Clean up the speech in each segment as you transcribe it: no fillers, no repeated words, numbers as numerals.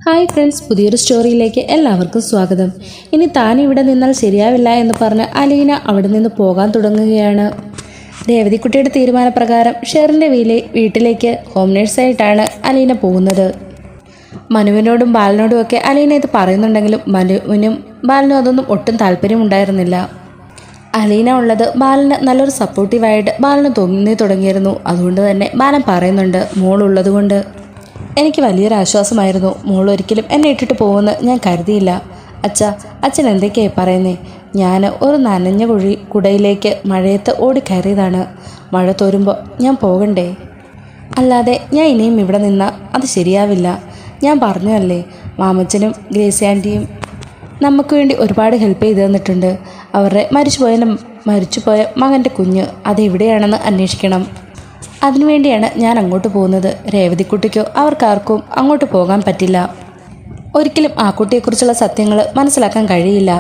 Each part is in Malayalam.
ഹായ് ഫ്രണ്ട്സ്, പുതിയൊരു സ്റ്റോറിയിലേക്ക് എല്ലാവർക്കും സ്വാഗതം. ഇനി താൻ ഇവിടെ നിന്നാൽ ശരിയാവില്ല എന്ന് പറഞ്ഞ് അലീന അവിടെ നിന്ന് പോകാൻ തുടങ്ങുകയാണ്. രേവതിക്കുട്ടിയുടെ തീരുമാനപ്രകാരം ഷെറിൻ്റെ വീട്ടിലേക്ക് ഹോം നേഴ്സായിട്ടാണ് അലീന പോകുന്നത്. മനുവിനോടും ബാലനോടും ഒക്കെ അലീന ഇത് പറയുന്നുണ്ടെങ്കിലും മനുവിനും ബാലനും അതൊന്നും ഒട്ടും താല്പര്യമുണ്ടായിരുന്നില്ല. അലീന ഉള്ളത് ബാലന് നല്ലൊരു സപ്പോർട്ടീവായിട്ട് ബാലന് തോന്നി തുടങ്ങിയിരുന്നു. അതുകൊണ്ട് തന്നെ ബാലൻ പറയുന്നുണ്ട്, മോളുള്ളത് കൊണ്ട് എനിക്ക് വലിയൊരു ആശ്വാസമായിരുന്നു. മോൾ ഒരിക്കലും എന്നെ ഇട്ടിട്ട് പോകുമെന്ന് ഞാൻ കരുതിയില്ല. അച്ഛൻ എന്തൊക്കെയായി പറയുന്നേ? ഞാൻ ഒരു നനഞ്ഞ കുടയിലേക്ക് മഴയത്ത് ഓടിക്കയറിയതാണ്. മഴ തോരുമ്പോൾ ഞാൻ പോകണ്ടേ? അല്ലാതെ ഞാൻ ഇനിയും ഇവിടെ നിന്നാൽ അത് ശരിയാവില്ല. ഞാൻ പറഞ്ഞതല്ലേ, മാമച്ചനും ഗ്രേസി ആൻറ്റിയും നമുക്ക് വേണ്ടി ഒരുപാട് ഹെൽപ്പ് ചെയ്തു തന്നിട്ടുണ്ട്. അവരുടെ മരിച്ചുപോയ മകൻ്റെ കുഞ്ഞ് അതെവിടെയാണെന്ന് അന്വേഷിക്കണം. അതിനുവേണ്ടിയാണ് ഞാൻ അങ്ങോട്ട് പോകുന്നത്. രേവതിക്കുട്ടിക്കോ അവർക്കാർക്കും അങ്ങോട്ട് പോകാൻ പറ്റില്ല. ഒരിക്കലും ആ കുട്ടിയെക്കുറിച്ചുള്ള സത്യങ്ങൾ മനസ്സിലാക്കാൻ കഴിയില്ല.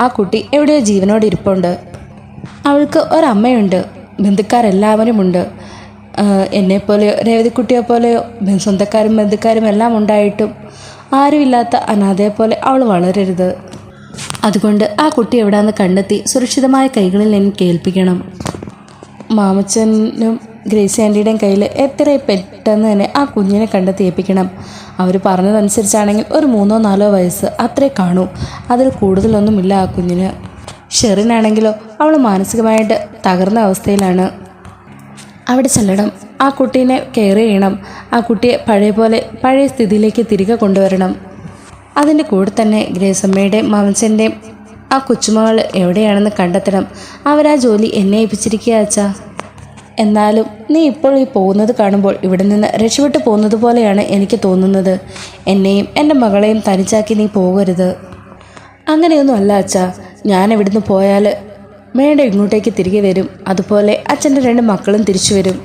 ആ കുട്ടി എവിടെയോ ജീവനോട് ഇരിപ്പുണ്ട്. അവൾക്ക് ഒരമ്മയുണ്ട്, ബന്ധുക്കാരെല്ലാവരുമുണ്ട്. എന്നെപ്പോലെയോ രേവതിക്കുട്ടിയെ പോലെയോ സ്വന്തക്കാരും ബന്ധുക്കാരും എല്ലാം ഉണ്ടായിട്ടും ആരുമില്ലാത്ത അനാഥയെപ്പോലെ അവൾ വളരരുത്. അതുകൊണ്ട് ആ കുട്ടി എവിടെയാണെന്ന് കണ്ടെത്തി സുരക്ഷിതമായ കൈകളിൽ എനിക്ക് ഏൽപ്പിക്കണം. മാമച്ചനും ഗ്രേസി ആൻറ്റിയുടെയും കയ്യിൽ എത്രയും പെട്ടെന്ന് തന്നെ ആ കുഞ്ഞിനെ കണ്ടെത്തി ഏൽപ്പിക്കണം. അവർ പറഞ്ഞതനുസരിച്ചാണെങ്കിൽ ഒരു 3-4 വയസ്സ് അത്രേ കാണൂ. അതിൽ കൂടുതലൊന്നുമില്ല ആ കുഞ്ഞിന്. ഷെറിനാണെങ്കിലോ അവൾ മാനസികമായിട്ട് തകർന്ന അവസ്ഥയിലാണ്. അവിടെ ചെല്ലണം, ആ കുട്ടീനെ കെയർ ചെയ്യണം. ആ കുട്ടിയെ പഴയ സ്ഥിതിയിലേക്ക് തിരികെ കൊണ്ടുവരണം. അതിൻ്റെ കൂടെ തന്നെ ഗ്രേസമ്മയുടെയും മാമച്ചൻ്റെയും ആ കൊച്ചുമകൾ എവിടെയാണെന്ന് കണ്ടെത്തണം. അവരാ ജോലി എന്നെ ഏൽപ്പിച്ചിരിക്കുക അച്ഛാ. എന്നാലും നീ ഇപ്പോൾ ഈ പോകുന്നത് കാണുമ്പോൾ ഇവിടെ നിന്ന് രക്ഷപ്പെട്ടു പോകുന്നത് പോലെയാണ് എനിക്ക് തോന്നുന്നത്. എന്നെയും എൻ്റെ മകളെയും തനിച്ചാക്കി നീ പോകരുത്. അങ്ങനെയൊന്നും അല്ല അച്ഛാ. ഞാൻ ഇവിടുന്ന് പോയാൽ മേഡം ഇങ്ങോട്ടേക്ക് തിരികെ വരും. അതുപോലെ അച്ഛൻ്റെ 2 മക്കളും തിരിച്ചു വരും.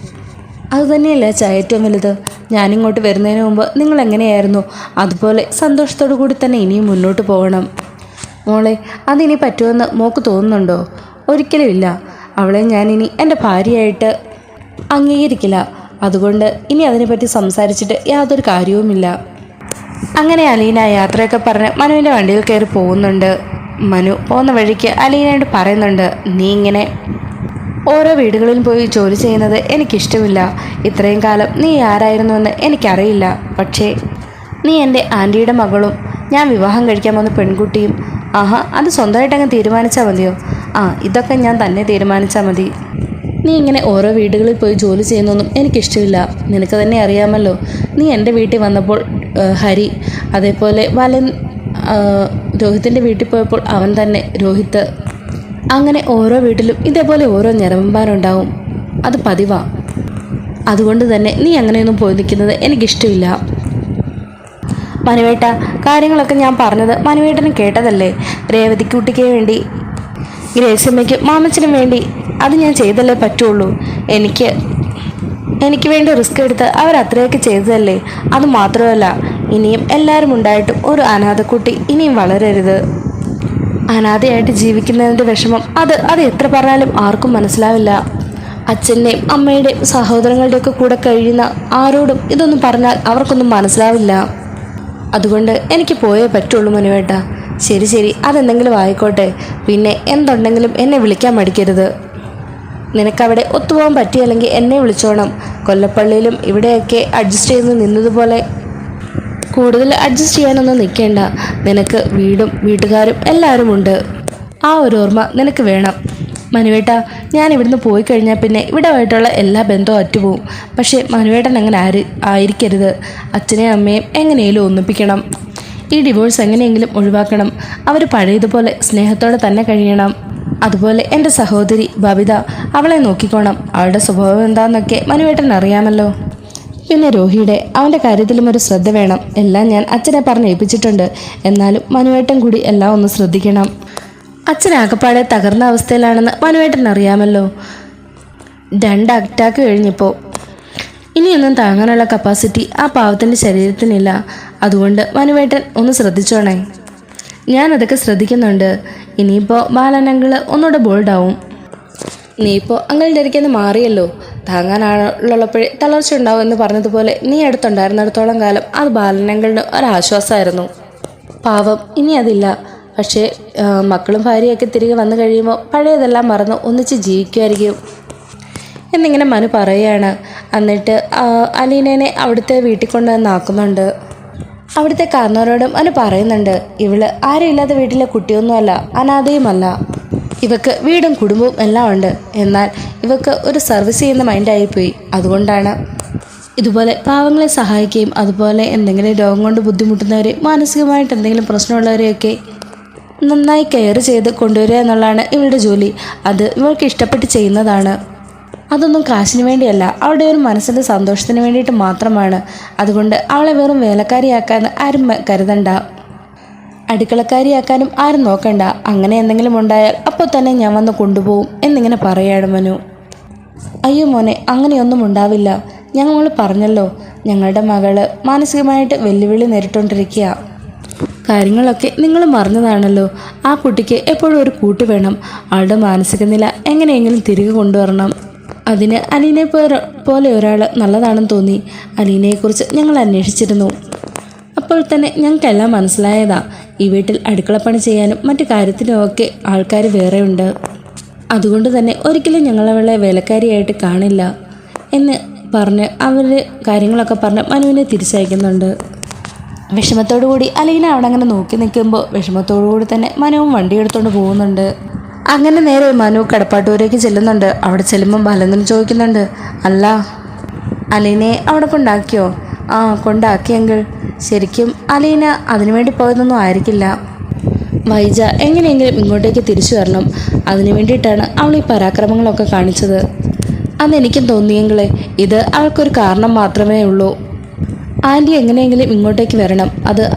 അതുതന്നെയല്ലേ അച്ഛാ ഏറ്റവും വലുത്. ഞാനിങ്ങോട്ട് വരുന്നതിന് മുമ്പ് നിങ്ങൾ എങ്ങനെയായിരുന്നു അതുപോലെ സന്തോഷത്തോടു കൂടി തന്നെ ഇനിയും മുന്നോട്ട് പോകണം. മോളെ, അതിനി പറ്റുമെന്ന് മോക്ക് തോന്നുന്നുണ്ടോ? ഒരിക്കലും ഇല്ല. അവളെ ഞാനിനി എൻ്റെ ഭാര്യയായിട്ട് അംഗീകരിക്കില്ല. അതുകൊണ്ട് ഇനി അതിനെപ്പറ്റി സംസാരിച്ചിട്ട് യാതൊരു കാര്യവുമില്ല. അങ്ങനെ അലീന യാത്രയൊക്കെ പറഞ്ഞ് മനുവിൻ്റെ വണ്ടിയിൽ കയറി പോകുന്നുണ്ട്. മനു പോകുന്ന വഴിക്ക് അലീനയോട് പറയുന്നുണ്ട്, നീ ഇങ്ങനെ ഓരോ വീടുകളിൽ പോയി ജോലി ചെയ്യുന്നത് എനിക്കിഷ്ടമില്ല. ഇത്രയും കാലം നീ ആരായിരുന്നുവെന്ന് എനിക്കറിയില്ല. പക്ഷേ നീ എൻ്റെ ആൻറ്റിയുടെ മകളും ഞാൻ വിവാഹം കഴിക്കാൻ പോകുന്ന പെൺകുട്ടിയും. അത് സ്വന്തമായിട്ടങ്ങ് തീരുമാനിച്ചാൽ മതിയോ? ഇതൊക്കെ ഞാൻ തന്നെ തീരുമാനിച്ചാൽ മതി. നീ ഇങ്ങനെ ഓരോ വീടുകളിൽ പോയി ജോലി ചെയ്യുന്നൊന്നും എനിക്കിഷ്ടമില്ല. നിനക്ക് തന്നെ അറിയാമല്ലോ, നീ എൻ്റെ വീട്ടിൽ വന്നപ്പോൾ ഹരി, അതേപോലെ വലൻ രോഹിത്തിൻ്റെ വീട്ടിൽ പോയപ്പോൾ അവൻ തന്നെ രോഹിത്ത്, അങ്ങനെ ഓരോ വീട്ടിലും ഇതേപോലെ ഓരോ ഞരമ്പന്മാരുണ്ടാവും. അത് പതിവാ. അതുകൊണ്ട് തന്നെ നീ അങ്ങനെയൊന്നും പോയി നിൽക്കുന്നത് എനിക്കിഷ്ടമില്ല. മനുവേട്ട, കാര്യങ്ങളൊക്കെ ഞാൻ പറഞ്ഞത് മനുവേട്ടനും കേട്ടതല്ലേ? രേവതിക്കുട്ടിക്ക് വേണ്ടി, ഗ്രേസിയമ്മയ്ക്കും മാമച്ചനും വേണ്ടി അത് ഞാൻ ചെയ്തല്ലേ പറ്റുള്ളൂ. എനിക്ക് വേണ്ടി റിസ്ക് എടുത്ത് അവരത്രയൊക്കെ ചെയ്തതല്ലേ. അത് മാത്രമല്ല, ഇനിയും എല്ലാവരും ഉണ്ടായിട്ടും ഒരു അനാഥക്കുട്ടി ഇനിയും വളരരുത്. അനാഥയായിട്ട് ജീവിക്കുന്നതിൻ്റെ വിഷമം അത് എത്ര പറഞ്ഞാലും ആർക്കും മനസ്സിലാവില്ല. അച്ഛൻ്റെയും അമ്മയുടെയും സഹോദരങ്ങളുടെയൊക്കെ കൂടെ കഴിയുന്ന ആരോടും ഇതൊന്നും പറഞ്ഞാൽ അവർക്കൊന്നും മനസ്സിലാവില്ല. അതുകൊണ്ട് എനിക്ക് പോയേ പറ്റുള്ളൂ മനുവേട്ട. ശരി, അതെന്തെങ്കിലും ആയിക്കോട്ടെ. പിന്നെ എന്തുണ്ടെങ്കിലും എന്നെ വിളിക്കാൻ മടിക്കരുത്. നിനക്കവിടെ ഒത്തുപോകാൻ പറ്റിയല്ലെങ്കിൽ എന്നെ വിളിച്ചോണം. കൊല്ലപ്പള്ളിയിലും ഇവിടെയൊക്കെ അഡ്ജസ്റ്റ് ചെയ്ത് നിന്നതുപോലെ കൂടുതൽ അഡ്ജസ്റ്റ് ചെയ്യാനൊന്നും നിൽക്കേണ്ട. നിനക്ക് വീടും വീട്ടുകാരും എല്ലാവരും ഉണ്ട്. ആ ഒരു ഓർമ്മ നിനക്ക് വേണം മനുവേട്ട. ഞാൻ ഇവിടുന്ന് പോയി കഴിഞ്ഞാൽ പിന്നെ ഇവിടെയായിട്ടുള്ള എല്ലാ ബന്ധവും അറ്റുപോകും. പക്ഷേ മനുവേട്ടൻ അങ്ങനെ ആയിരിക്കരുത്. അച്ഛനെയും അമ്മയും എങ്ങനെയെങ്കിലും ഒന്നിപ്പിക്കണം. ഈ ഡിവോഴ്സ് എങ്ങനെയെങ്കിലും ഒഴിവാക്കണം. അവർ പഴയതുപോലെ സ്നേഹത്തോടെ തന്നെ കഴിയണം. അതുപോലെ എൻ്റെ സഹോദരി ബബിത, അവളെ നോക്കിക്കോണം. അവളുടെ സ്വഭാവം എന്താണെന്നൊക്കെ മനുവേട്ടൻ അറിയാമല്ലോ. പിന്നെ അവൻ്റെ കാര്യത്തിലും ഒരു ശ്രദ്ധ വേണം. എല്ലാം ഞാൻ അച്ഛനെ പറഞ്ഞ് ഏൽപ്പിച്ചിട്ടുണ്ട്. എന്നാലും മനുവേട്ടൻ കൂടി എല്ലാം ഒന്ന് ശ്രദ്ധിക്കണം. അച്ഛനാകപ്പാടെ തകർന്ന അവസ്ഥയിലാണെന്ന് മനുവേട്ടൻ അറിയാമല്ലോ. 2 അറ്റാക്ക് കഴിഞ്ഞപ്പോൾ ഇനിയൊന്നും താങ്ങാനുള്ള കപ്പാസിറ്റി ആ പാവത്തിൻ്റെ ശരീരത്തിനില്ല. അതുകൊണ്ട് മനുവേട്ടൻ ഒന്ന് ശ്രദ്ധിച്ചോണേ. ഞാനതൊക്കെ ശ്രദ്ധിക്കുന്നുണ്ട്. ഇനിയിപ്പോൾ ബാലനങ്കിള് ഒന്നുകൂടെ ബോൾഡാവും. നീ ഇപ്പോൾ അങ്ങളുടെ ഇടയ്ക്കൊന്ന് മാറിയല്ലോ. താങ്ങാനുള്ളപ്പോഴേ തളർച്ച ഉണ്ടാവും എന്ന് പറഞ്ഞതുപോലെ നീ അടുത്തുണ്ടായിരുന്നിടത്തോളം കാലം അത് ബാലനങ്ങളുടെ ഒരാശ്വാസമായിരുന്നു. പാവം ഇനി അതില്ല. പക്ഷേ മക്കളും ഭാര്യയൊക്കെ തിരികെ വന്നു കഴിയുമ്പോൾ പഴയതെല്ലാം മറന്ന് ഒന്നിച്ച് ജീവിക്കുമായിരിക്കും എന്നിങ്ങനെ മനു പറയുകയാണ്. എന്നിട്ട് അലീനേനെ അവിടുത്തെ വീട്ടിൽ കൊണ്ടുവന്നാക്കുന്നുണ്ട്. അവിടുത്തെ കാരണവരോടും മനു പറയുന്നുണ്ട്, ഇവള് ആരും ഇല്ലാത്ത വീട്ടിലെ കുട്ടിയൊന്നുമല്ല, അനാഥയുമല്ല. ഇവക്ക് വീടും കുടുംബവും എല്ലാം ഉണ്ട്. എന്നാൽ ഇവക്ക് ഒരു സർവീസ് ചെയ്യുന്ന മൈൻഡായിപ്പോയി. അതുകൊണ്ടാണ് ഇതുപോലെ പാവങ്ങളെ സഹായിക്കുകയും അതുപോലെ എന്തെങ്കിലും രോഗം കൊണ്ട് ബുദ്ധിമുട്ടുന്നവരെ, മാനസികമായിട്ട് എന്തെങ്കിലും പ്രശ്നമുള്ളവരെയൊക്കെ നന്നായി കെയർ ചെയ്ത് കൊണ്ടുവരിക എന്നുള്ളതാണ് ഇവളുടെ ജോലി. അത് ഇവൾക്ക് ഇഷ്ടപ്പെട്ട് ചെയ്യുന്നതാണ്. അതൊന്നും കാശിന് വേണ്ടിയല്ല, അവളുടെ ഒരു മനസ്സിൻ്റെ സന്തോഷത്തിന് വേണ്ടിയിട്ട് മാത്രമാണ്. അതുകൊണ്ട് അവളെ വെറും വേലക്കാരിയാക്കാൻ ആരും കരുതണ്ട, അടുക്കളക്കാരിയാക്കാനും ആരും നോക്കണ്ട. അങ്ങനെ എന്തെങ്കിലും ഉണ്ടായാൽ അപ്പോൾ തന്നെ ഞാൻ വന്ന് കൊണ്ടുപോകും എന്നിങ്ങനെ പറയുകയാണ് മനു. അയ്യോ മോനെ, അങ്ങനെയൊന്നും ഉണ്ടാവില്ല. ഞങ്ങൾ പറഞ്ഞല്ലോ, ഞങ്ങളുടെ മകള് മാനസികമായിട്ട് വെല്ലുവിളി നേരിട്ടുകൊണ്ടിരിക്കുക. കാര്യങ്ങളൊക്കെ നിങ്ങൾ മറന്നതാണല്ലോ. ആ കുട്ടിക്ക് എപ്പോഴും ഒരു കൂട്ട് വേണം. അവളുടെ മാനസിക നില എങ്ങനെയെങ്കിലും തിരികെ കൊണ്ടുവരണം. അതിന് അലീനെ പോലെ ഒരാൾ നല്ലതാണെന്ന് തോന്നി. അലീനയെക്കുറിച്ച് ഞങ്ങൾ അന്വേഷിച്ചിരുന്നു. അപ്പോൾ തന്നെ ഞങ്ങൾക്കെല്ലാം മനസ്സിലായതാ. ഈ വീട്ടിൽ അടുക്കളപ്പണി ചെയ്യാനും മറ്റു കാര്യത്തിനുമൊക്കെ ആൾക്കാർ വേറെയുണ്ട്. അതുകൊണ്ട് തന്നെ ഒരിക്കലും ഞങ്ങളവളെ വേലക്കാരിയായിട്ട് കാണില്ല എന്ന് പറഞ്ഞ് അവർ കാര്യങ്ങളൊക്കെ പറഞ്ഞ് മനുവിനെ തിരിച്ചയക്കുന്നുണ്ട്. വിഷമത്തോടുകൂടി അലീന അവിടെ അങ്ങനെ നോക്കി നിൽക്കുമ്പോൾ വിഷമത്തോടുകൂടി തന്നെ മനുവും വണ്ടി എടുത്തുകൊണ്ട് പോകുന്നുണ്ട്. അങ്ങനെ നേരെ മനു കടപ്പാട്ടൂരേക്ക് ചെല്ലുന്നുണ്ട്. അവിടെ ചെല്ലുമ്പോൾ ബാലനും ചോദിക്കുന്നുണ്ട്, അല്ല അലീനയെ അവിടെ കൊണ്ടാക്കിയോ? ആ, കൊണ്ടാക്കിയെങ്കിൽ. ശരിക്കും അലീന അതിനുവേണ്ടി പോയതൊന്നും ആയിരിക്കില്ല. വൈജ എങ്ങനെയെങ്കിലും ഇങ്ങോട്ടേക്ക് തിരിച്ചു വരണം. അതിനു വേണ്ടിയിട്ടാണ് അവൾ ഈ പരാക്രമങ്ങളൊക്കെ കാണിച്ചത്. അതെനിക്കും തോന്നിയെങ്കിലേ ഇത് അവൾക്കൊരു കാരണം മാത്രമേ ഉള്ളൂ. ആൻറ്റി എങ്ങനെയെങ്കിലും ഇങ്ങോട്ടേക്ക് വരണം,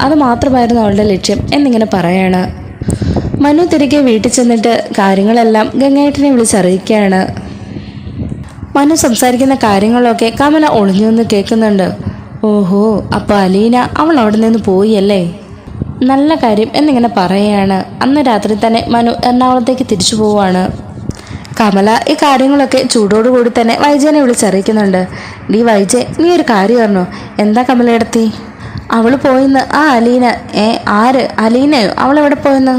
അത് മാത്രമായിരുന്നു അവളുടെ ലക്ഷ്യം എന്നിങ്ങനെ പറയാണ്. മനു തിരികെ വീട്ടിൽ ചെന്നിട്ട് കാര്യങ്ങളെല്ലാം ഗംഗേട്ടനെ വിളിച്ചറിയിക്കുകയാണ്. മനു സംസാരിക്കുന്ന കാര്യങ്ങളൊക്കെ കമല ഒളിഞ്ഞു നിന്ന് കേൾക്കുന്നുണ്ട്. ഓഹോ, അപ്പോൾ അലീന അവൾ അവിടെ നിന്ന് പോയി അല്ലേ? നല്ല കാര്യം എന്നിങ്ങനെ പറയുകയാണ്. അന്ന് രാത്രി തന്നെ മനു എറണാകുളത്തേക്ക് തിരിച്ചു പോവുകയാണ്. കമല ഈ കാര്യങ്ങളൊക്കെ ചൂടോടുകൂടി തന്നെ വൈജയനെ വിളിച്ചറിയിക്കുന്നുണ്ട്. ഡി വൈജയ്, നീ ഒരു കാര്യം പറഞ്ഞോ? എന്താ കമലയെടുത്തി? അവൾ പോയിന്ന്. ആ അലീന. ആര്? അലീനയോ? അവളെവിടെ പോയെന്ന്?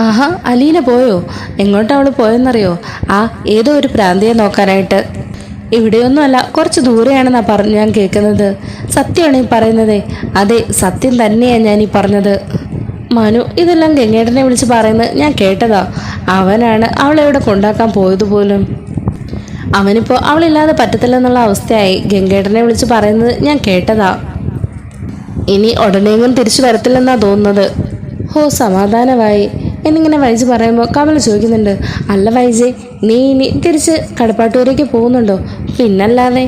ആഹാ, അലീന പോയോ? എങ്ങോട്ടാ അവൾ പോയെന്നറിയോ? ഏതോ ഒരു പ്രാന്തിയെ നോക്കാനായിട്ട്. ഇവിടെയൊന്നുമല്ല, കുറച്ച് ദൂരെയാണെന്നാ ഞാൻ കേൾക്കുന്നത്. സത്യമാണ് ഈ പറയുന്നത്? അതെ, സത്യം തന്നെയാണ് ഞാൻ ഈ പറഞ്ഞത്. മനു ഇതെല്ലാം ഗംഗേട്ടനെ വിളിച്ച് പറയുന്നത് ഞാൻ കേട്ടതാ. അവനാണ് അവളെ ഇവിടെ കൊണ്ടാക്കാൻ പോയതുപോലും. അവനിപ്പോൾ അവളില്ലാതെ പറ്റത്തില്ലെന്നുള്ള അവസ്ഥയായി. ഗംഗേട്ടനെ വിളിച്ച് പറയുന്നത് ഞാൻ കേട്ടതാ. ഇനി ഉടനെയെങ്കിലും തിരിച്ചു വരത്തില്ലെന്നാ തോന്നുന്നത്. ഹോ, സമാധാനമായി എന്നിങ്ങനെ വൈജ് പറയുമ്പോൾ കമല ചോദിക്കുന്നുണ്ട്, അല്ല വൈജയ്, നീ ഇനി തിരിച്ച് കടപ്പാട്ടൂരേക്ക് പോകുന്നുണ്ടോ? പിന്നല്ലാതെ.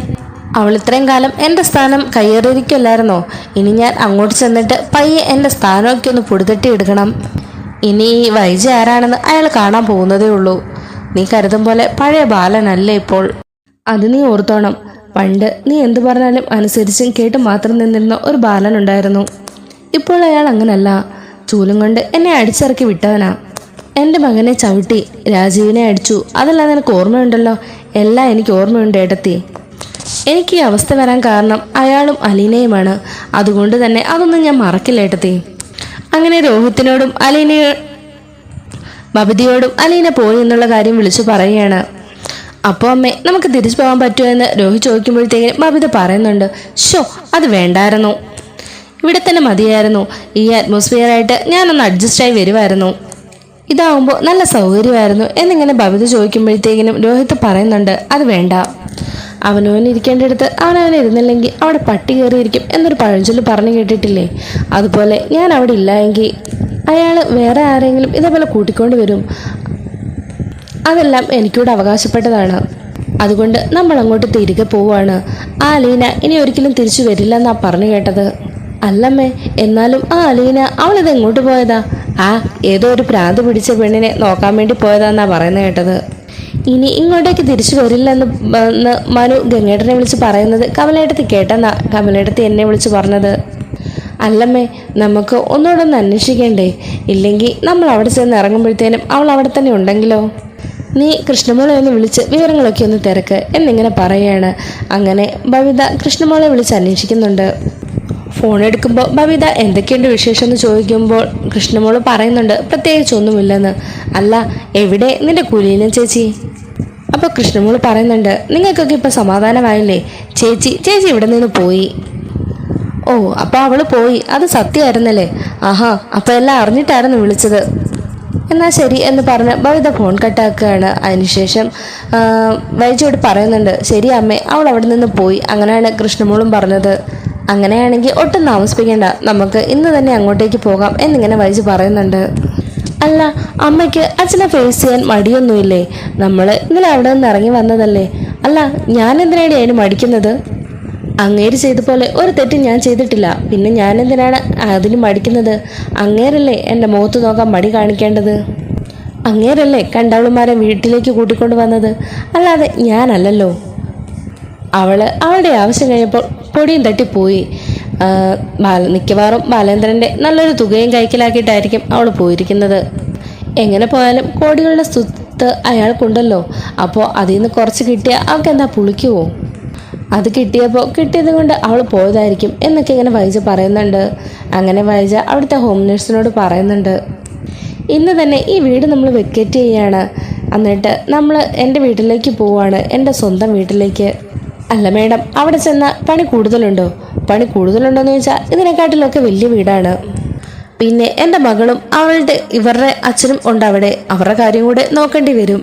അവൾ ഇത്രയും കാലം എൻ്റെ സ്ഥാനം കയ്യേറിയിരിക്കല്ലായിരുന്നോ? ഇനി ഞാൻ അങ്ങോട്ട് ചെന്നിട്ട് പയ്യെ എൻ്റെ സ്ഥാനമൊക്കെ ഒന്ന് പൊടിതട്ടി എടുക്കണം. ഇനി ഈ വൈജയ് ആരാണെന്ന് അയാൾ കാണാൻ പോകുന്നതേ ഉള്ളൂ. നീ കരുതും പോലെ പഴയ ബാലനല്ലേ ഇപ്പോൾ. അത് നീ ഓർത്തോണം. പണ്ട് നീ എന്തു പറഞ്ഞാലും അനുസരിച്ചും കേട്ട് മാത്രം നിന്നിരുന്ന ഒരു ബാലനുണ്ടായിരുന്നു. ഇപ്പോൾ അയാൾ അങ്ങനല്ല. ചൂലും കൊണ്ട് എന്നെ അടിച്ചിറക്കി വിട്ടവനാ. എൻ്റെ മകനെ ചവിട്ടി, രാജീവിനെ അടിച്ചു. അതെല്ലാം നിനക്ക് ഓർമ്മയുണ്ടല്ലോ. എല്ലാം എനിക്ക് ഓർമ്മയുണ്ട് ഏട്ടത്തി. എനിക്ക് ഈ അവസ്ഥ വരാൻ കാരണം അയാളും അലീനയുമാണ്. അതുകൊണ്ട് തന്നെ അതൊന്നും ഞാൻ മറക്കില്ല ഏട്ടത്തി. അങ്ങനെ രോഹിത്തിനോടും ബബിതിയോടും അലീന പോയി എന്നുള്ള കാര്യം വിളിച്ചു പറയുകയാണ്. അപ്പോൾ അമ്മേ, നമുക്ക് തിരിച്ചു പോകാൻ പറ്റുമോ എന്ന് രോഹിത് ചോദിക്കുമ്പോഴത്തേക്കും ബബിത പറയുന്നുണ്ട്, ഷോ, അത് വേണ്ടായിരുന്നു. ഇവിടെ തന്നെ മതിയായിരുന്നു. ഈ അറ്റ്മോസ്ഫിയറായിട്ട് ഞാനൊന്ന് അഡ്ജസ്റ്റായി വരുമായിരുന്നു. ഇതാവുമ്പോൾ നല്ല സൗകര്യമായിരുന്നു എന്നിങ്ങനെ ബബിത ചോദിക്കുമ്പോഴത്തേക്കിനും രോഹിത് പറയുന്നുണ്ട്, അത് വേണ്ട. അവനവനിരിക്കേണ്ടടുത്ത് അവനവനിരുന്നില്ലെങ്കിൽ അവിടെ പട്ടി കയറിയിരിക്കും എന്നൊരു പഴഞ്ചൊല്ല് പറഞ്ഞു കേട്ടിട്ടില്ലേ? അതുപോലെ ഞാൻ അവിടെ ഇല്ലായെങ്കിൽ അയാൾ വേറെ ആരെങ്കിലും ഇതേപോലെ കൂട്ടിക്കൊണ്ട് വരും. അതെല്ലാം എനിക്കൂടെ അവകാശപ്പെട്ടതാണ്. അതുകൊണ്ട് നമ്മൾ അങ്ങോട്ട് തിരികെ പോവുകയാണ്. ആ അലീന ഇനി ഒരിക്കലും തിരിച്ചു വരില്ലെന്നാ പറഞ്ഞു കേട്ടത്. അല്ലമ്മേ, എന്നാലും ആ അലീന അവളിത് എങ്ങോട്ട് പോയതാ? ഏതോ ഒരു ഭ്രാന്ത് പിടിച്ച പെണ്ണിനെ നോക്കാൻ വേണ്ടി പോയതാന്നാ പറയുന്നത് കേട്ടത്. ഇനി ഇങ്ങോട്ടേക്ക് തിരിച്ചു വരില്ലെന്ന് മനു ഗംഗേട്ടനെ വിളിച്ച് പറയുന്നത് കമലേട്ടത്തി കേട്ടെന്നാ കമലേട്ടത്തി എന്നെ വിളിച്ച് പറഞ്ഞത്. അല്ലമ്മേ, നമുക്ക് ഒന്നുകൂടെ ഒന്ന് അന്വേഷിക്കേണ്ടേ? ഇല്ലെങ്കിൽ നമ്മൾ അവിടെ ചെന്ന് ഇറങ്ങുമ്പോഴത്തേനും അവൾ അവിടെ തന്നെ ഉണ്ടെങ്കിലോ? നീ കൃഷ്ണമോളെ ഒന്ന് വിളിച്ച് വിവരങ്ങളൊക്കെ ഒന്ന് തിരക്ക് എന്നിങ്ങനെ പറയുകയാണ്. അങ്ങനെ ബബിത കൃഷ്ണമോളെ വിളിച്ച് അന്വേഷിക്കുന്നുണ്ട്. ഫോൺ എടുക്കുമ്പോൾ ബബിത എന്തൊക്കെയുണ്ട് വിശേഷം എന്ന് ചോദിക്കുമ്പോൾ കൃഷ്ണമോള് പറയുന്നുണ്ട് പ്രത്യേകിച്ചൊന്നുമില്ലെന്ന്. അല്ല, എവിടെ നിന്റെ കുലീനം ചേച്ചി? അപ്പോൾ കൃഷ്ണമോള് പറയുന്നുണ്ട്, നിങ്ങൾക്കൊക്കെ ഇപ്പം സമാധാനമായില്ലേ? ചേച്ചി ഇവിടെ നിന്ന് പോയി. ഓ, അപ്പോൾ അവൾ പോയി, അത് സത്യമായിരുന്നല്ലേ? ആഹാ, അപ്പോൾ എല്ലാം അറിഞ്ഞിട്ടായിരുന്നു വിളിച്ചത്. എന്നാൽ ശരി എന്ന് പറഞ്ഞ് ബബിത ഫോൺ കട്ടാക്കുകയാണ്. അതിനുശേഷം വൈജയോട് പറയുന്നുണ്ട്, ശരി അമ്മേ, അവൾ അവിടെ നിന്ന് പോയി. അങ്ങനെയാണ് കൃഷ്ണമോളും പറഞ്ഞത്. അങ്ങനെയാണെങ്കിൽ ഒട്ടും താമസിപ്പിക്കേണ്ട, നമുക്ക് ഇന്ന് തന്നെ അങ്ങോട്ടേക്ക് പോകാം എന്നിങ്ങനെ വൈജു പറയുന്നുണ്ട്. അല്ല, അമ്മയ്ക്ക് അച്ഛനെ ഫേസ് ചെയ്യാൻ മടിയൊന്നുമില്ലേ? നമ്മൾ ഇന്നലെ അവിടെ നിന്ന് ഇറങ്ങി വന്നതല്ലേ? അല്ല, ഞാൻ എന്തിനാണ് അതിന് മടിക്കുന്നത്? അങ്ങേര് ചെയ്ത പോലെ ഒരു തെറ്റും ഞാൻ ചെയ്തിട്ടില്ല, പിന്നെ ഞാൻ എന്തിനാണ് അതിന് മടിക്കുന്നത്? അങ്ങേരല്ലേ എൻ്റെ മുഖത്ത് നോക്കാൻ മടി കാണിക്കേണ്ടത്? അങ്ങേരല്ലേ കണ്ടവളുമാരെ വീട്ടിലേക്ക് കൂട്ടിക്കൊണ്ട് വന്നത്, അല്ലാതെ ഞാനല്ലല്ലോ. അവളുടെ ആവശ്യം കഴിഞ്ഞപ്പോൾ പൊടിയും തട്ടിപ്പോയി. മിക്കവാറും ബാലേന്ദ്രൻ്റെ നല്ലൊരു തുകയും കൈക്കലാക്കിയിട്ടായിരിക്കും അവൾ പോയിരിക്കുന്നത്. എങ്ങനെ പോയാലും കോടികളുടെ സ്വത്ത് അയാൾക്കുണ്ടല്ലോ. അപ്പോൾ അതിൽ നിന്ന് കുറച്ച് കിട്ടിയാൽ അവൾക്ക് എന്താ പുളിക്കുവോ? അത് കിട്ടിയത് കൊണ്ട് അവൾ പോയതായിരിക്കും എന്നൊക്കെ ഇങ്ങനെ വൈജ പറയുന്നുണ്ട്. അങ്ങനെ വൈജ അവിടുത്തെ ഹോം നേഴ്സിനോട് പറയുന്നുണ്ട്, ഇന്ന് തന്നെ ഈ വീട് നമ്മൾ വെക്കേറ്റ് ചെയ്യാണ്. എന്നിട്ട് നമ്മൾ എൻ്റെ വീട്ടിലേക്ക് പോവാണ്, എൻ്റെ സ്വന്തം വീട്ടിലേക്ക്. അല്ല മേഡം, അവിടെ ചെന്നാൽ പണി കൂടുതലുണ്ടോ? പണി കൂടുതലുണ്ടോയെന്ന് ചോദിച്ചാൽ ഇതിനെക്കാട്ടിലൊക്കെ വലിയ വീടാണ്. പിന്നെ എൻ്റെ മകളും ഇവരുടെ അച്ഛനും ഉണ്ട് അവിടെ. അവരുടെ കാര്യം കൂടെ നോക്കേണ്ടി വരും.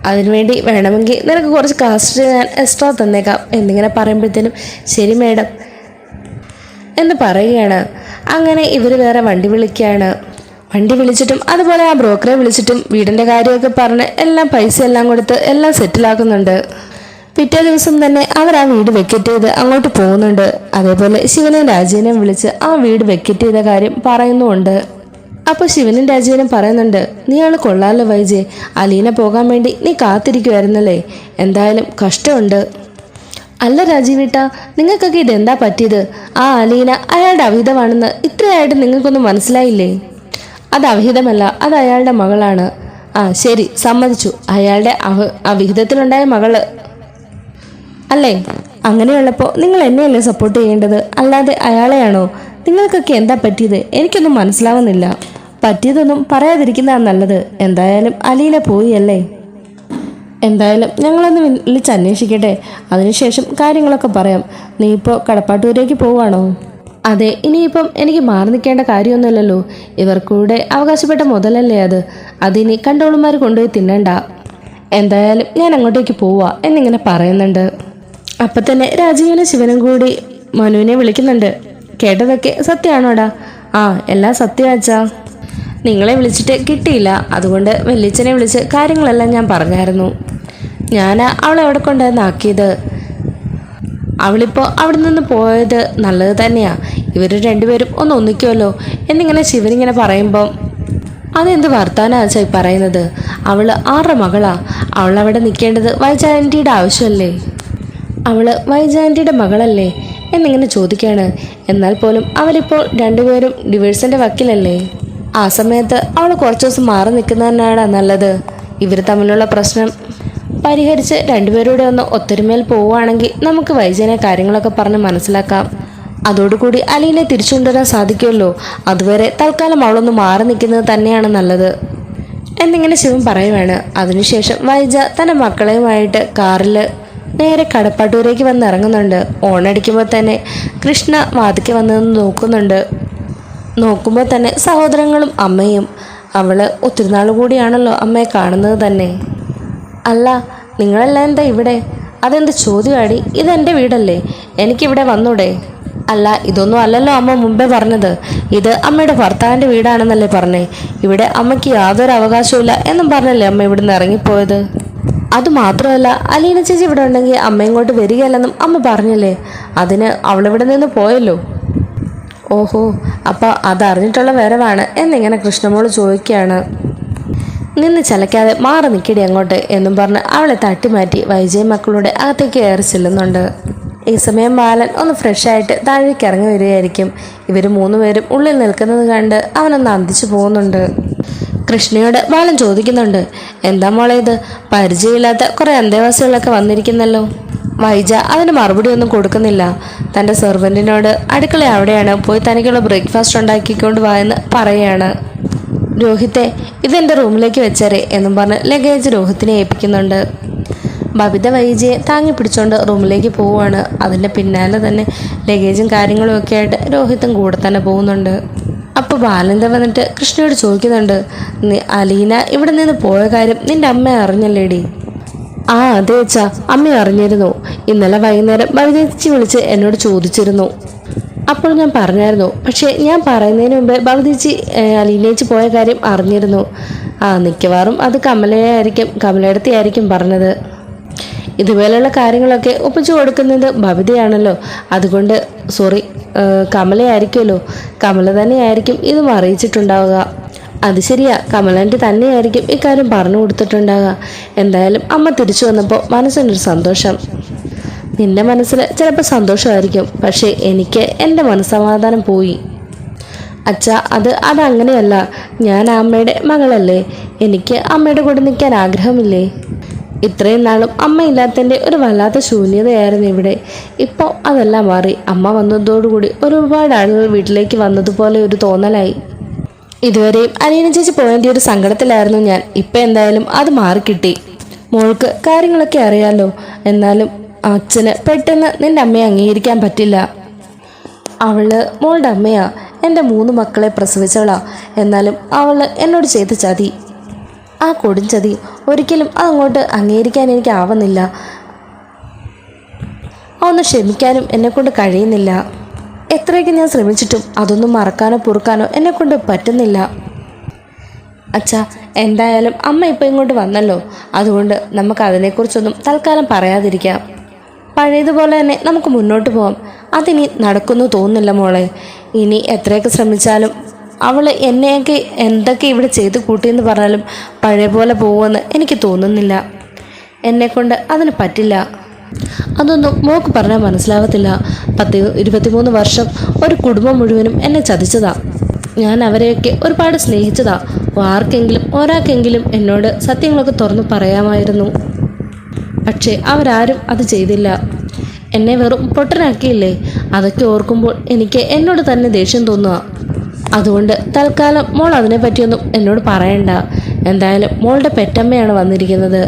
അതിനുവേണ്ടി വേണമെങ്കിൽ നിനക്ക് കുറച്ച് കാസ്റ്റ് ഞാൻ എക്സ്ട്രാ തന്നേക്കാം എന്നിങ്ങനെ പറയുമ്പോഴത്തേനും ശരി മേഡം എന്ന് പറയുകയാണ്. അങ്ങനെ ഇവർ വേറെ വണ്ടി വിളിക്കുകയാണ്. വണ്ടി വിളിച്ചിട്ടും അതുപോലെ ആ ബ്രോക്കറെ വിളിച്ചിട്ടും വീടിൻ്റെ കാര്യമൊക്കെ പറഞ്ഞ് എല്ലാം പൈസ എല്ലാം കൊടുത്ത് എല്ലാം സെറ്റിലാക്കുന്നുണ്ട്. പിറ്റേ ദിവസം തന്നെ അവർ ആ വീട് വെക്കറ്റ് ചെയ്ത് അങ്ങോട്ട് പോകുന്നുണ്ട്. അതേപോലെ ശിവനും രാജീവനും വിളിച്ച് ആ വീട് വെക്കറ്റ് ചെയ്ത കാര്യം പറയുന്നുമുണ്ട്. അപ്പോൾ ശിവനും രാജീവനും പറയുന്നുണ്ട്, നീയാണ് കൊള്ളാലോ വൈജെ, അലീന പോകാൻ വേണ്ടി നീ കാത്തിരിക്കുമായിരുന്നല്ലേ? എന്തായാലും കഷ്ടമുണ്ട്. അല്ല രാജീവേട്ട, നിങ്ങൾക്കൊക്കെ ഇതെന്താ പറ്റിയത്? ആ അലീന അയാളുടെ അവിഹിതമാണെന്ന് ഇത്രയായിട്ട് നിങ്ങൾക്കൊന്നും മനസ്സിലായില്ലേ? അത് അവിഹിതമല്ല, അത് അയാളുടെ മകളാണ്. ആ ശരി, സമ്മതിച്ചു, അയാളുടെ അവിഹിതത്തിലുണ്ടായ മകള് അല്ലേ? അങ്ങനെയുള്ളപ്പോൾ നിങ്ങൾ എന്നെയല്ലേ സപ്പോർട്ട് ചെയ്യേണ്ടത്, അല്ലാതെ അയാളെയാണോ? നിങ്ങൾക്കൊക്കെ എന്താ പറ്റിയത്? എനിക്കൊന്നും മനസ്സിലാവുന്നില്ല. പറ്റിയതൊന്നും പറയാതിരിക്കുന്നതാണ് നല്ലത്. എന്തായാലും അലീന പോയി അല്ലേ? എന്തായാലും ഞങ്ങളൊന്ന് വിളിച്ച് അന്വേഷിക്കട്ടെ, അതിനുശേഷം കാര്യങ്ങളൊക്കെ പറയാം. നീ ഇപ്പോൾ കടപ്പാട്ടൂരേക്ക് പോവാണോ? അതെ, ഇനിയിപ്പം എനിക്ക് മാറി നിൽക്കേണ്ട കാര്യമൊന്നുമില്ലല്ലോ. ഇവർക്കൂടെ അവകാശപ്പെട്ട മുതലല്ലേ അത്. അതിനി കണ്ടോളുമാർ കൊണ്ടുപോയി തിന്നണ്ട. എന്തായാലും ഞാൻ അങ്ങോട്ടേക്ക് പോവാ എന്നിങ്ങനെ പറയുന്നുണ്ട്. അപ്പം തന്നെ രാജീവനും ശിവനും കൂടി മനുവിനെ വിളിക്കുന്നുണ്ട്. കേട്ടതൊക്കെ സത്യമാണോടാ? ആ, എല്ലാം സത്യമാച്ചാ. നിങ്ങളെ വിളിച്ചിട്ട് കിട്ടിയില്ല, അതുകൊണ്ട് വല്യച്ഛനെ വിളിച്ച് കാര്യങ്ങളെല്ലാം ഞാൻ പറഞ്ഞായിരുന്നു. ഞാൻ അവളെ എവിടെ കൊണ്ടുവന്നാക്കിയത്. അവളിപ്പോൾ അവിടെ നിന്ന് പോയത് നല്ലത് തന്നെയാ. ഇവർ രണ്ടുപേരും ഒന്ന് ഒന്നിക്കുമല്ലോ എന്നിങ്ങനെ ശിവനിങ്ങനെ പറയുമ്പം അതെന്ത് വർത്താനാച്ചായി പറയുന്നത്? അവൾ ആരുടെ മകളാ? അവളവിടെ നിൽക്കേണ്ടത് വൈജാൻറ്റിയുടെ ആവശ്യമല്ലേ? അവൾ വൈജാൻറ്റിയുടെ മകളല്ലേ എന്നിങ്ങനെ ചോദിക്കുകയാണ്. എന്നാൽ പോലും അവരിപ്പോൾ രണ്ടുപേരും ഡിവേഴ്സിൻ്റെ വക്കിലല്ലേ? ആ സമയത്ത് അവൾ കുറച്ച് ദിവസം മാറി നിൽക്കുന്നതന്നെയാണ് നല്ലത്. ഇവർ തമ്മിലുള്ള പ്രശ്നം പരിഹരിച്ച് രണ്ടുപേരുടെ ഒന്ന് ഒത്തൊരുമേൽ പോവുകയാണെങ്കിൽ നമുക്ക് വൈജനെ കാര്യങ്ങളൊക്കെ പറഞ്ഞ് മനസ്സിലാക്കാം. അതോടുകൂടി അലീനെ തിരിച്ചു കൊണ്ടുവരാൻ സാധിക്കുമല്ലോ. അതുവരെ തൽക്കാലം അവളൊന്ന് മാറി നിൽക്കുന്നത് തന്നെയാണ് നല്ലത് എന്നിങ്ങനെ ശിവൻ പറയുവാണ്. അതിനുശേഷം വൈജ തൻ്റെ മക്കളെയുമായിട്ട് കാറിൽ നേരെ കടപ്പാട്ടൂരേക്ക് വന്ന് ഇറങ്ങുന്നുണ്ട്. ഓണടിക്കുമ്പോൾ തന്നെ കൃഷ്ണ വാതിക്ക് വന്നതെന്ന് നോക്കുമ്പോൾ തന്നെ സഹോദരങ്ങളും അമ്മയും. അവൾ ഒത്തിരി നാൾ കൂടിയാണല്ലോ അമ്മയെ കാണുന്നത് തന്നെ. അല്ല, നിങ്ങളെല്ലാം എന്താ ഇവിടെ? അതെന്ത് ചോദ്യമാടി? ഇതെൻ്റെ വീടല്ലേ, എനിക്കിവിടെ വന്നൂടെ? അല്ല, ഇതൊന്നും അല്ലല്ലോ അമ്മ മുമ്പേ പറഞ്ഞത്. ഇത് അമ്മയുടെ ഭർത്താവിൻ്റെ വീടാണെന്നല്ലേ പറഞ്ഞേ. ഇവിടെ അമ്മയ്ക്ക് യാതൊരു അവകാശവും എന്നും പറഞ്ഞല്ലേ അമ്മ ഇവിടുന്ന് ഇറങ്ങിപ്പോയത്. അതുമാത്രമല്ല, അലീന ചേച്ചി ഇവിടെ ഉണ്ടെങ്കിൽ അമ്മ ഇങ്ങോട്ട് വരികയല്ലെന്നും അമ്മ പറഞ്ഞില്ലേ. അതിന് അവളിവിടെ നിന്ന് പോയല്ലോ. ഓഹോ, അപ്പോൾ അതറിഞ്ഞിട്ടുള്ള വരവാണ് എന്നിങ്ങനെ കൃഷ്ണമോള് ചോദിക്കുകയാണ്. നിന്ന് ചലക്കാതെ മാറി നിൽക്കടി അങ്ങോട്ട് എന്നും പറഞ്ഞ് അവളെ തട്ടിമാറ്റി വൈജയ് മക്കളുടെ അകത്തേക്ക് കയറി ചെല്ലുന്നുണ്ട്. ഈ സമയം ബാലൻ ഒന്ന് ഫ്രഷായിട്ട് താഴേക്ക് ഇറങ്ങി വരികയായിരിക്കും. ഇവർ മൂന്നുപേരും ഉള്ളിൽ നിൽക്കുന്നത് കണ്ട് അവനൊന്ന് അന്തിച്ചു പോകുന്നുണ്ട്. കൃഷ്ണയോട് ബാലൻ ചോദിക്കുന്നുണ്ട്. എന്താ മോളെ ഇത്, പരിചയമില്ലാത്ത കുറെ അന്തേവാസികളൊക്കെ വന്നിരിക്കുന്നല്ലോ. വൈജ അതിന് മറുപടി ഒന്നും കൊടുക്കുന്നില്ല. തൻ്റെ സെർവൻറ്റിനോട് അടുക്കള അവിടെയാണ്, പോയി തനിക്കുള്ള ബ്രേക്ക്ഫാസ്റ്റ് ഉണ്ടാക്കിക്കൊണ്ട് വായെന്ന് പറയുകയാണ്. രോഹിത്തെ, ഇതെൻ്റെ റൂമിലേക്ക് വെച്ചേരെ എന്നും പറഞ്ഞ് ലഗേജ് രോഹിത്തിനെ ഏൽപ്പിക്കുന്നുണ്ട്. ബബിത വൈജയെ താങ്ങി പിടിച്ചുകൊണ്ട് റൂമിലേക്ക് പോവുകയാണ്. അതിൻ്റെ പിന്നാലെ തന്നെ ലഗേജും കാര്യങ്ങളും ഒക്കെ ആയിട്ട് രോഹിത്തും കൂടെ തന്നെ പോകുന്നുണ്ട്. അപ്പോൾ ബാലൻ്റെ വന്നിട്ട് കൃഷ്ണയോട് ചോദിക്കുന്നുണ്ട്, അലീന ഇവിടെ നിന്ന് പോയ കാര്യം നിൻ്റെ അമ്മ അറിഞ്ഞല്ലേടി? ആ അതെ അച്ഛാ, അമ്മ അറിഞ്ഞിരുന്നു. ഇന്നലെ വൈകുന്നേരം ബബിതേച്ചി വിളിച്ച് എന്നോട് ചോദിച്ചിരുന്നു. അപ്പോൾ ഞാൻ പറഞ്ഞായിരുന്നു. പക്ഷേ ഞാൻ പറയുന്നതിന് മുമ്പേ ബബിതേച്ചി അലീനേച്ചി പോയ കാര്യം അറിഞ്ഞിരുന്നു. മിക്കവാറും അത് കമലയടുത്തിയായിരിക്കും പറഞ്ഞത്. ഇതുപോലെയുള്ള കാര്യങ്ങളൊക്കെ ഒപ്പിച്ചു കൊടുക്കുന്നത് ബബിതയാണല്ലോ. അതുകൊണ്ട് കമലയായിരിക്കുമല്ലോ. കമല തന്നെയായിരിക്കും ഇതും അറിയിച്ചിട്ടുണ്ടാവുക. അത് ശരിയാ, കമലൻ്റെ തന്നെയായിരിക്കും ഇക്കാര്യം പറഞ്ഞു കൊടുത്തിട്ടുണ്ടാവുക. എന്തായാലും അമ്മ തിരിച്ചു വന്നപ്പോൾ മനസ്സിനൊരു സന്തോഷം. നിന്റെ മനസ്സിൽ ചിലപ്പോൾ സന്തോഷമായിരിക്കും, പക്ഷേ എനിക്ക് എൻ്റെ മനസ്സമാധാനം പോയി. അച്ഛാ, അതങ്ങനെയല്ല. ഞാൻ അമ്മയുടെ മകളല്ലേ. എനിക്ക് അമ്മയുടെ കൂടെ നിൽക്കാൻ ആഗ്രഹമില്ലേ? ഇത്രയും നാളും അമ്മയില്ലാത്തതിൻ്റെ ഒരു വല്ലാത്ത ശൂന്യതയായിരുന്നു ഇവിടെ. ഇപ്പോൾ അതെല്ലാം മാറി. അമ്മ വന്നതോടുകൂടി ഒരുപാട് ആളുകൾ വീട്ടിലേക്ക് വന്നതുപോലെ ഒരു തോന്നലായി. ഇതുവരെയും അലീന ചേച്ചി പോയതിൻ്റെ ഒരു സങ്കടത്തിലായിരുന്നു ഞാൻ. ഇപ്പം എന്തായാലും അത് മാറിക്കിട്ടി. മോൾക്ക് കാര്യങ്ങളൊക്കെ അറിയാലോ. എന്നാലും അച്ഛന് പെട്ടെന്ന് നിന്റെ അമ്മയെ അംഗീകരിക്കാൻ പറ്റില്ല. അവള് മോളുടെ അമ്മയാ, എൻ്റെ 3 മക്കളെ പ്രസവിച്ചവളാ. എന്നാലും അവള് എന്നോട് ചെയ്ത ചതി, ആ കൊടുംചതി, ഒരിക്കലും അതങ്ങോട്ട് അംഗീകരിക്കാൻ എനിക്കാവുന്നില്ല. അതൊന്ന് ക്ഷമിക്കാനും എന്നെക്കൊണ്ട് കഴിയുന്നില്ല. എത്രയൊക്കെ ഞാൻ ശ്രമിച്ചിട്ടും അതൊന്നും മറക്കാനോ പൊറുക്കാനോ എന്നെക്കൊണ്ട് പറ്റുന്നില്ല. അച്ഛാ, എന്തായാലും അമ്മ ഇപ്പം ഇങ്ങോട്ട് വന്നല്ലോ. അതുകൊണ്ട് നമുക്ക് അതിനെക്കുറിച്ചൊന്നും തൽക്കാലം പറയാതിരിക്കാം. പഴയതുപോലെ തന്നെ നമുക്ക് മുന്നോട്ട് പോകാം. അതിനി നടക്കുന്നു തോന്നുന്നില്ല മോളെ. ഇനി എത്രയൊക്കെ ശ്രമിച്ചാലും അവൾ എന്നെയൊക്കെ എന്തൊക്കെ ഇവിടെ ചെയ്ത് കൂട്ടിയെന്ന് പറഞ്ഞാലും പഴയ പോലെ പോകുമെന്ന് എനിക്ക് തോന്നുന്നില്ല. എന്നെക്കൊണ്ട് അതിന് പറ്റില്ല. അതൊന്നും മോക്ക് പറഞ്ഞാൽ മനസ്സിലാവത്തില്ല. 23 വർഷം ഒരു കുടുംബം മുഴുവനും എന്നെ ചതിച്ചതാ. ഞാൻ അവരെയൊക്കെ ഒരുപാട് സ്നേഹിച്ചതാ. ആർക്കെങ്കിലും ഒരാൾക്കെങ്കിലും എന്നോട് സത്യങ്ങളൊക്കെ തുറന്നു പറയാമായിരുന്നു. പക്ഷേ അവരാരും അത് ചെയ്തില്ല. എന്നെ വെറും പൊട്ടനാക്കിയില്ലേ. അതൊക്കെ ഓർക്കുമ്പോൾ എനിക്ക് എന്നോട് തന്നെ ദേഷ്യം തോന്നുക. അതുകൊണ്ട് തൽക്കാലം മോൾ അതിനെപ്പറ്റിയൊന്നും എന്നോട് പറയണ്ട. എന്തായാലും മോളുടെ പെറ്റമ്മയാണ് വന്നിരിക്കുന്നത്.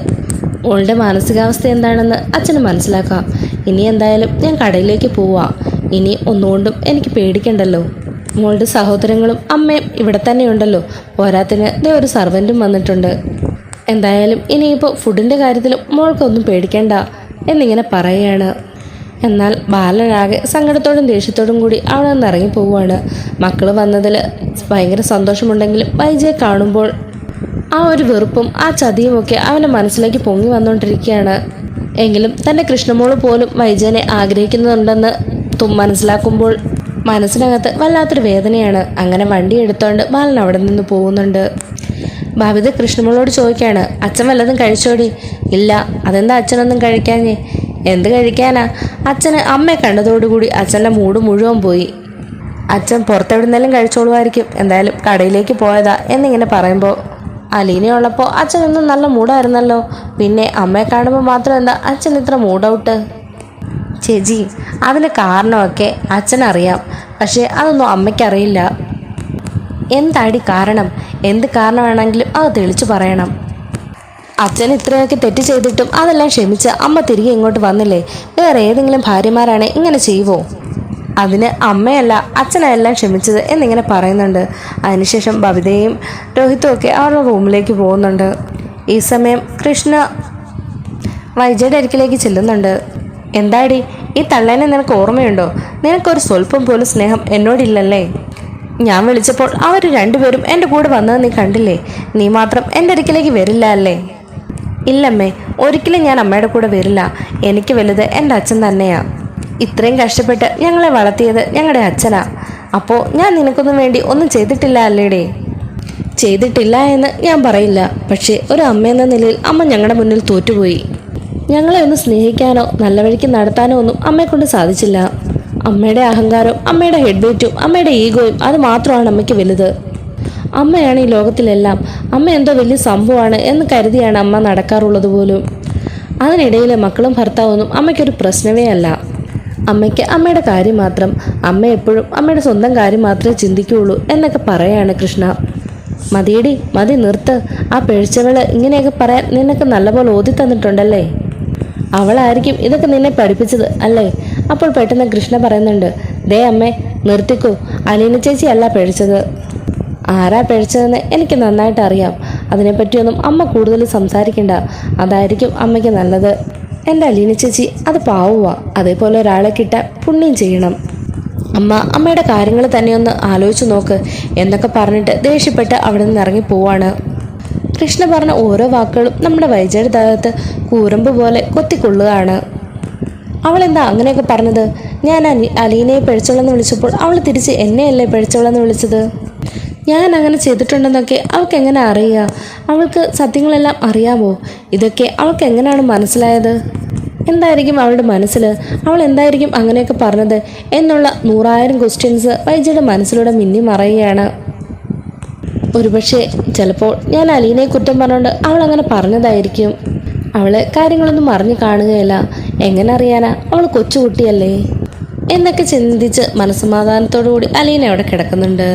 മോളുടെ മാനസികാവസ്ഥ എന്താണെന്ന് അച്ഛന് മനസ്സിലാക്കാം. ഇനി എന്തായാലും ഞാൻ കടയിലേക്ക് പോവാം. ഇനി ഒന്നുകൊണ്ടും എനിക്ക് പേടിക്കണ്ടല്ലോ. മോളുടെ സഹോദരങ്ങളും അമ്മയും ഇവിടെ തന്നെയുണ്ടല്ലോ. പോരാത്തിന് ഒരു സർവൻറ്റും വന്നിട്ടുണ്ട്. എന്തായാലും ഇനിയിപ്പോൾ ഫുഡിൻ്റെ കാര്യത്തിലും മോൾക്കൊന്നും പേടിക്കേണ്ട എന്നിങ്ങനെ പറയുകയാണ്. എന്നാൽ ബാലനാകെ സങ്കടത്തോടും ദേഷ്യത്തോടും കൂടി അവിടെ നിന്ന് ഇറങ്ങി പോവുകയാണ്. മക്കൾ വന്നതിൽ ഭയങ്കര സന്തോഷമുണ്ടെങ്കിലും വൈജയെ കാണുമ്പോൾ ആ ഒരു വെറുപ്പും ആ ചതിയുമൊക്കെ അവൻ്റെ മനസ്സിലേക്ക് പൊങ്ങി വന്നുകൊണ്ടിരിക്കുകയാണ്. എങ്കിലും തൻ്റെ കൃഷ്ണമോള് പോലും വൈജയനെ ആഗ്രഹിക്കുന്നുണ്ടെന്ന് മനസ്സിലാക്കുമ്പോൾ മനസ്സിനകത്ത് വല്ലാത്തൊരു വേദനയാണ്. അങ്ങനെ വണ്ടി എടുത്തോണ്ട് ബാലൻ അവിടെ നിന്ന് പോകുന്നുണ്ട്. ബബിത കൃഷ്ണമോളോട് ചോദിക്കുകയാണ്, അച്ഛൻ വല്ലതും കഴിച്ചോടി? ഇല്ല. അതെന്താ അച്ഛനൊന്നും കഴിക്കാഞ്ഞേ? എന്ത് കഴിക്കാനാ? അച്ഛന് അമ്മയെ കണ്ടതോടുകൂടി അച്ഛൻ്റെ മൂഡ് മുഴുവൻ പോയി. അച്ഛൻ പുറത്തെവിടുന്നെല്ലാം കഴിച്ചോളുമായിരിക്കും. എന്തായാലും കടയിലേക്ക് പോയതാ എന്നിങ്ങനെ പറയുമ്പോൾ, അലീനയുള്ളപ്പോൾ അച്ഛനൊന്നും നല്ല മൂഡായിരുന്നല്ലോ. പിന്നെ അമ്മയെ കാണുമ്പോൾ മാത്രം എന്താ അച്ഛൻ ഇത്ര മൂഡൗട്ട്? ചേച്ചി, അതിന് കാരണമൊക്കെ അച്ഛനറിയാം. പക്ഷേ അതൊന്നും അമ്മയ്ക്കറിയില്ല. എന്താടി കാരണം? എന്ത് കാരണമാണെങ്കിലും അത് തെളിച്ചു പറയണം. അച്ഛൻ ഇത്രയൊക്കെ തെറ്റ് ചെയ്തിട്ടും അതെല്ലാം ക്ഷമിച്ച് അമ്മ തിരികെ ഇങ്ങോട്ട് വന്നില്ലേ? വേറെ ഏതെങ്കിലും ഭാര്യമാരാണെ ഇങ്ങനെ ചെയ്യുവോ? അതിന് അമ്മയല്ല അച്ഛനെല്ലാം ക്ഷമിച്ചത് എന്നിങ്ങനെ പറയുന്നുണ്ട്. അതിനുശേഷം ബബിതയും രോഹിത്തും ഒക്കെ അവരുടെ റൂമിലേക്ക് പോകുന്നുണ്ട്. ഈ സമയം കൃഷ്ണ വൈജയുടെ അരികിലേക്ക് ചെല്ലുന്നുണ്ട്. എന്താടി, ഈ തള്ളേനെ നിനക്ക് ഓർമ്മയുണ്ടോ? നിനക്കൊരു സ്വല്പം പോലും സ്നേഹം എന്നോടില്ലല്ലേ? ഞാൻ വിളിച്ചപ്പോൾ അവർ രണ്ടുപേരും എൻ്റെ കൂടെ വന്നത് നീ കണ്ടില്ലേ? നീ മാത്രം എൻ്റെ അരികിലേക്ക് വരില്ല അല്ലേ? ഇല്ലമ്മേ, ഒരിക്കലും ഞാൻ അമ്മയുടെ കൂടെ വരില്ല. എനിക്ക് വലുത് എൻ്റെ അച്ഛൻ തന്നെയാ. ഇത്രയും കഷ്ടപ്പെട്ട് ഞങ്ങളെ വളർത്തിയത് ഞങ്ങളുടെ അച്ഛനാ. അപ്പോൾ ഞാൻ നിനക്കൊന്നും വേണ്ടി ഒന്നും ചെയ്തിട്ടില്ല അല്ലേടേ? ചെയ്തിട്ടില്ല എന്ന് ഞാൻ പറയില്ല. പക്ഷേ ഒരു അമ്മയെന്ന നിലയിൽ അമ്മ ഞങ്ങളുടെ മുന്നിൽ തോറ്റുപോയി. ഞങ്ങളെ ഒന്ന് സ്നേഹിക്കാനോ നല്ല വഴിക്ക് നടത്താനോ ഒന്നും അമ്മയെക്കൊണ്ട് സാധിച്ചില്ല. അമ്മയുടെ അഹങ്കാരവും അമ്മയുടെ ഹെഡ് വെയ്റ്റും അമ്മയുടെ ഈഗോയും അത് മാത്രമാണ് അമ്മയ്ക്ക് വലുത്. അമ്മയാണ് ഈ ലോകത്തിലെല്ലാം. അമ്മ എന്തോ വലിയ സംഭവമാണ് എന്ന് കരുതിയാണ് അമ്മ നടക്കാറുള്ളത് പോലും. അതിനിടയിൽ മക്കളും ഭർത്താവൊന്നും അമ്മയ്ക്കൊരു പ്രശ്നമേ അല്ല. അമ്മയ്ക്ക് അമ്മയുടെ കാര്യം മാത്രം. അമ്മ എപ്പോഴും അമ്മയുടെ സ്വന്തം കാര്യം മാത്രമേ ചിന്തിക്കുകയുള്ളൂ എന്നൊക്കെ പറയാണ് കൃഷ്ണ. മതിയടി, മതി, നിർത്ത്. ആ പിഴച്ചവള് ഇങ്ങനെയൊക്കെ പറയാൻ നിനക്ക് നല്ലപോലെ ഓതി തന്നിട്ടുണ്ടല്ലേ. അവളായിരിക്കും ഇതൊക്കെ നിന്നെ പഠിപ്പിച്ചത് അല്ലേ? അപ്പോൾ പെട്ടെന്ന് കൃഷ്ണ പറയുന്നുണ്ട്, ദേ അമ്മേ, നിർത്തിക്കൂ. അലീന ചേച്ചി അല്ല പിഴച്ചത്. ആരാ പിഴച്ചതെന്ന് എനിക്ക് നന്നായിട്ട് അറിയാം. അതിനെപ്പറ്റിയൊന്നും അമ്മ കൂടുതൽ സംസാരിക്കണ്ട. അതായിരിക്കും അമ്മയ്ക്ക് നല്ലത്. എൻ്റെ അലീന ചേച്ചി അത് പാവുക. അതേപോലെ ഒരാളെ കിട്ടാൻ പുണ്യം ചെയ്യണം. അമ്മയുടെ കാര്യങ്ങൾ തന്നെയൊന്ന് ആലോചിച്ച് നോക്ക് എന്നൊക്കെ പറഞ്ഞിട്ട് ദേഷ്യപ്പെട്ട് അവിടെ നിന്ന് ഇറങ്ങി പോവാണ്. കൃഷ്ണ പറഞ്ഞ ഓരോ വാക്കുകളും നമ്മുടെ വൈജയുടെ ദേഹത്ത് കൂരമ്പ് പോലെ കൊത്തിക്കൊള്ളുകയാണ്. അവളെന്താ അങ്ങനെയൊക്കെ പറഞ്ഞത്? ഞാൻ അലീനയെ പിഴച്ചവളെന്ന് വിളിച്ചപ്പോൾ അവൾ തിരിച്ച് എന്നെയല്ലേ പിഴച്ചവളെന്ന് വിളിച്ചത്? ഞാൻ അങ്ങനെ ചെയ്തിട്ടുണ്ടെന്നൊക്കെ അവൾക്ക് എങ്ങനെ അറിയുക? അവൾക്ക് സത്യങ്ങളെല്ലാം അറിയാമോ? ഇതൊക്കെ അവൾക്ക് എങ്ങനെയാണ് മനസ്സിലായത്? എന്തായിരിക്കും അവളുടെ മനസ്സിൽ? അവൾ എന്തായിരിക്കും അങ്ങനെയൊക്കെ പറഞ്ഞത് എന്നുള്ള 100,000 ക്വസ്റ്റ്യൻസ് വൈജയുടെ മനസ്സിലൂടെ മിന്നി മറയുകയാണ്. ഒരുപക്ഷെ ചിലപ്പോൾ ഞാൻ അലീനയെ കുറ്റം പറഞ്ഞുകൊണ്ട് അവൾ അങ്ങനെ പറഞ്ഞതായിരിക്കും. അവള് കാര്യങ്ങളൊന്നും അറിഞ്ഞു കാണുകയില്ല. എങ്ങനെ അറിയാനാ? അവൾ കൊച്ചുകുട്ടിയല്ലേ എന്നൊക്കെ ചിന്തിച്ച് മനസ്സമാധാനത്തോടു കൂടി അലീന അവിടെ കിടക്കുന്നുണ്ട്.